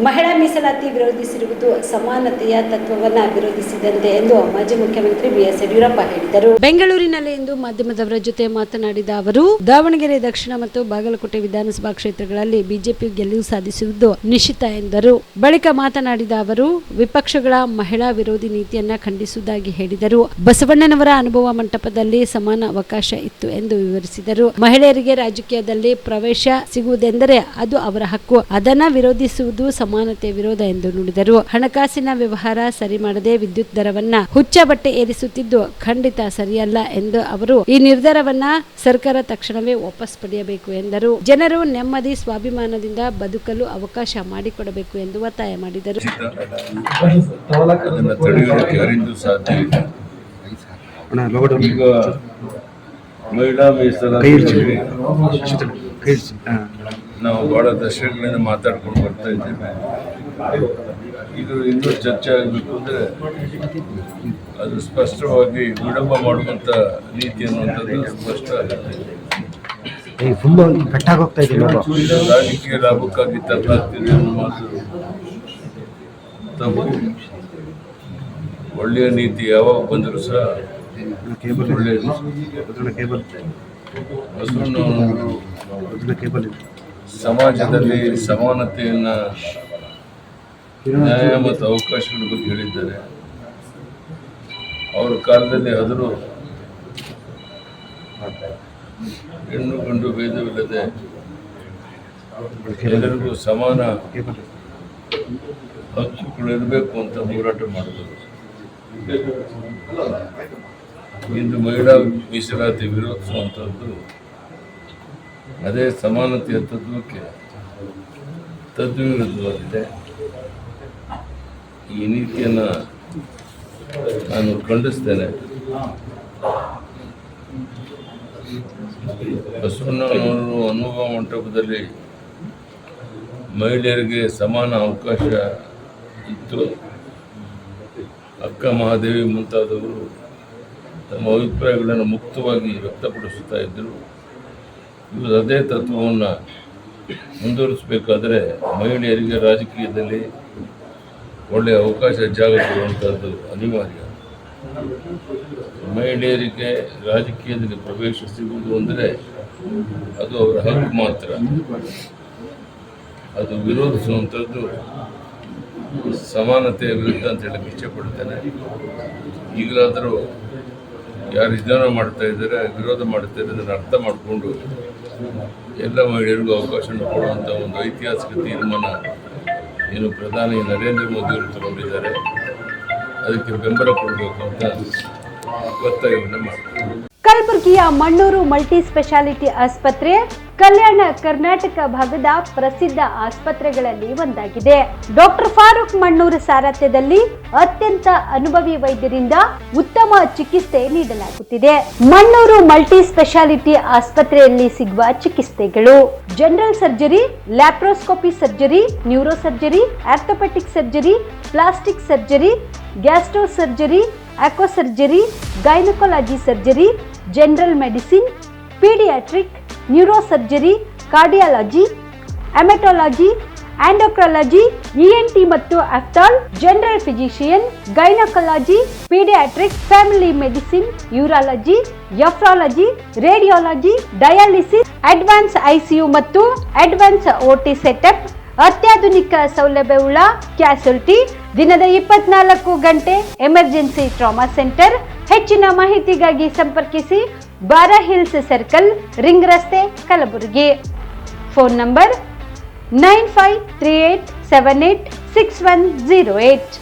ಮಹಿಳಾ ಮೀಸಲಾತಿ ವಿರೋಧಿಸಿರುವುದು ಸಮಾನತೆಯ ತತ್ವವನ್ನು ವಿರೋಧಿಸಿದಂತೆ ಎಂದು ಮಾಜಿ ಮುಖ್ಯಮಂತ್ರಿ ಬಿಎಸ್ ಯಡಿಯೂರಪ್ಪ ಹೇಳಿದರು. ಬೆಂಗಳೂರಿನಲ್ಲಿ ಇಂದು ಮಾಧ್ಯಮದವರ ಜೊತೆ ಮಾತನಾಡಿದ ಅವರು, ದಾವಣಗೆರೆ ದಕ್ಷಿಣ ಮತ್ತು ಬಾಗಲಕೋಟೆ ವಿಧಾನಸಭಾ ಕ್ಷೇತ್ರಗಳಲ್ಲಿ ಬಿಜೆಪಿ ಗೆಲುವು ಸಾಧಿಸುವುದು ನಿಶ್ಚಿತ ಎಂದರು. ಬಳಿಕ ಮಾತನಾಡಿದ ಅವರು, ವಿಪಕ್ಷಗಳ ಮಹಿಳಾ ವಿರೋಧಿ ನೀತಿಯನ್ನ ಖಂಡಿಸುವುದಾಗಿ ಹೇಳಿದರು. ಬಸವಣ್ಣನವರ ಅನುಭವ ಮಂಟಪದಲ್ಲಿ ಸಮಾನ ಅವಕಾಶ ಇತ್ತು ಎಂದು ವಿವರಿಸಿದರು. ಮಹಿಳೆಯರಿಗೆ ರಾಜಕೀಯದಲ್ಲಿ ಪ್ರವೇಶ ಸಿಗುವುದೆಂದರೆ ಅದು ಅವರ ಹಕ್ಕು, ಅದನ್ನ ವಿರೋಧಿಸುವುದು ಸಮಾನತೆ ವಿರೋಧ ಎಂದು ನುಡಿದರು. ಹಣಕಾಸಿನ ವ್ಯವಹಾರ ಸರಿ ಮಾಡದೆ ವಿದ್ಯುತ್ ದರವನ್ನ ಹುಚ್ಚ ಬಟ್ಟೆ ಏರಿಸುತ್ತಿದ್ದು ಖಂಡಿತ ಸರಿಯಲ್ಲ ಎಂದು ಅವರು ಈ ನಿರ್ಧಾರವನ್ನ ಸರ್ಕಾರ ತಕ್ಷಣವೇ ವಾಪಸ್ ಪಡೆಯಬೇಕು ಎಂದರು. ಜನರು ನೆಮ್ಮದಿ ಸ್ವಾಭಿಮಾನದಿಂದ ಬದುಕಲು ಅವಕಾಶ ಮಾಡಿಕೊಡಬೇಕು ಎಂದು ಒತ್ತಾಯ ಮಾಡಿದರು. ಮಹಿಳಾ ಮೀಸಲಾತಿ ನಾವು ಬಹಳ ದಶಕಗಳಿಂದ ಮಾತಾಡ್ಕೊಂಡು ಬರ್ತಾ ಇದ್ದೇವೆ. ಇದು ಇನ್ನೂ ಚರ್ಚೆ ಆಗಬೇಕು ಅಂದರೆ ಅದು ಸ್ಪಷ್ಟವಾಗಿ ವಿಳಂಬ ಮಾಡುವಂಥ ನೀತಿ ಅನ್ನುವಂಥದ್ದು ಸ್ಪಷ್ಟ ಆಗುತ್ತೆ. ರಾಜಕೀಯ ಲಾಭಕ್ಕಾಗಿ ತರಲಾಗ್ತಿದೆ ಅನ್ನೋ ಮಾತು ತಪ್ಪು. ಒಳ್ಳೆಯ ನೀತಿ ಯಾವಾಗ ಬಂದರೂ ಸಹ ಒಳ್ಳೆಯದು. ಸಮಾಜದಲ್ಲಿ ಸಮಾನತೆಯನ್ನು, ನ್ಯಾಯ ಮತ್ತು ಅವಕಾಶಗಳ ಬಗ್ಗೆ ಹೇಳಿದ್ದಾರೆ. ಅವರ ಕಾಲದಲ್ಲಿ ಆದರೂ ಹೆಣ್ಣು ಗಂಡು ಭೇದವಿಲ್ಲದೆ ಎಲ್ಲರಿಗೂ ಸಮಾನ ಹಕ್ಕುಗಳಿರಬೇಕು ಅಂತ ಹೋರಾಟ ಮಾಡಿದರು. ಇಂದು ಮಹಿಳಾ ಮೀಸಲಾತಿ ವಿರೋಧಿಸುವಂಥದ್ದು ಅದೇ ಸಮಾನತೆಯ ತತ್ವಕ್ಕೆ ತದ್ವಿರುದ್ಧವಾಗಿದೆ. ಈ ನೀತಿಯನ್ನು ನಾನು ಖಂಡಿಸ್ತೇನೆ. ಬಸವಣ್ಣನವರು ಅನುಭವ ಮಂಟಪದಲ್ಲಿ ಮಹಿಳೆಯರಿಗೆ ಸಮಾನ ಅವಕಾಶ ಇತ್ತು. ಅಕ್ಕ ಮಹಾದೇವಿ ಮುಂತಾದವರು ತಮ್ಮ ಅಭಿಪ್ರಾಯಗಳನ್ನು ಮುಕ್ತವಾಗಿ ವ್ಯಕ್ತಪಡಿಸುತ್ತಾ ಇದ್ದರು. ಇವರು ಅದೇ ತತ್ವವನ್ನು ಮುಂದುವರಿಸಬೇಕಾದರೆ ಮಹಿಳೆಯರಿಗೆ ರಾಜಕೀಯದಲ್ಲಿ ಒಳ್ಳೆಯ ಅವಕಾಶ ಜಾಗ ಕೊಡುವಂಥದ್ದು ಅನಿವಾರ್ಯ. ಮಹಿಳೆಯರಿಗೆ ರಾಜಕೀಯದಲ್ಲಿ ಪ್ರವೇಶ ಸಿಗುವುದು ಅಂದರೆ ಅದು ಅವರ ಹಕ್ಕು ಮಾತ್ರ. ಅದು ವಿರೋಧಿಸುವಂಥದ್ದು ಸಮಾನತೆಯ ವಿರುದ್ಧ ಅಂತ ಹೇಳಕ್ಕೆ ಇಚ್ಛೆಪಡ್ತೇನೆ. ಈಗಲಾದರೂ ಯಾರು ಇದನ್ನು ಮಾಡ್ತಾ ಇದ್ದಾರೆ, ವಿರೋಧ ಮಾಡ್ತಾ ಇದ್ದಾರೆ, ಅದನ್ನು ಅರ್ಥ ಮಾಡಿಕೊಂಡು ಎಲ್ಲ ಮಹಿಳೆಯರಿಗೂ ಅವಕಾಶವನ್ನು ಕೊಡುವಂಥ ಒಂದು ಐತಿಹಾಸಿಕ ತೀರ್ಮಾನ ಏನು ಪ್ರಧಾನಿ ನರೇಂದ್ರ ಮೋದಿಯವರು ತಗೊಂಡಿದ್ದಾರೆ, ಅದಕ್ಕೆ ಬೆಂಬಲ ಕೊಡಬೇಕು ಅಂತ ಒತ್ತಾಯವನ್ನು ಮಾಡ್ತಾರೆ. ಕಲಬುರಗಿಯ ಮಣ್ಣೂರು ಮಲ್ಟಿ ಸ್ಪೆಷಾಲಿಟಿ ಆಸ್ಪತ್ರೆ ಕಲ್ಯಾಣ ಕರ್ನಾಟಕ ಭಾಗದ ಪ್ರಸಿದ್ಧ ಆಸ್ಪತ್ರೆಗಳಲ್ಲಿ ಒಂದಾಗಿದೆ. ಡಾಕ್ಟರ್ ಫಾರೂಕ್ ಮಣ್ಣೂರು ಸಾರಥ್ಯದಲ್ಲಿ ಅತ್ಯಂತ ಅನುಭವಿ ವೈದ್ಯರಿಂದ ಉತ್ತಮ ಚಿಕಿತ್ಸೆ ನೀಡಲಾಗುತ್ತಿದೆ. ಮಣ್ಣೂರು ಮಲ್ಟಿ ಸ್ಪೆಷಾಲಿಟಿ ಆಸ್ಪತ್ರೆಯಲ್ಲಿ ಸಿಗುವ ಚಿಕಿತ್ಸೆಗಳು: general surgery, laparoscopy surgery, neuro surgery, orthopaedic surgery, plastic surgery, gastro surgery, aqua surgery, gynaecology surgery, general medicine, paediatric, neuro surgery, cardiology, haematology, endocrinology, ENT ಮತ್ತು ophthal, general physician, gynaecology, paediatric, family medicine, urology, nephrology, radiology, dialysis, advance ICU ಮತ್ತು advance OT setup, ಅತ್ಯಾಧುನಿಕ ಸೌಲಭ್ಯವುಳ್ಳ ಕ್ಯಾಸುಲಿಟಿ, ದಿನದ 24 ಗಂಟೆ emergency trauma centre. ಹೆಚ್ಚಿನ ಮಾಹಿತಿಗಾಗಿ ಸಂಪರ್ಕಿಸಿ ಬಾರಾ hills circle, ring ರಸ್ತೆ, ಕಲಬುರಗಿ. Phone number 9538786108.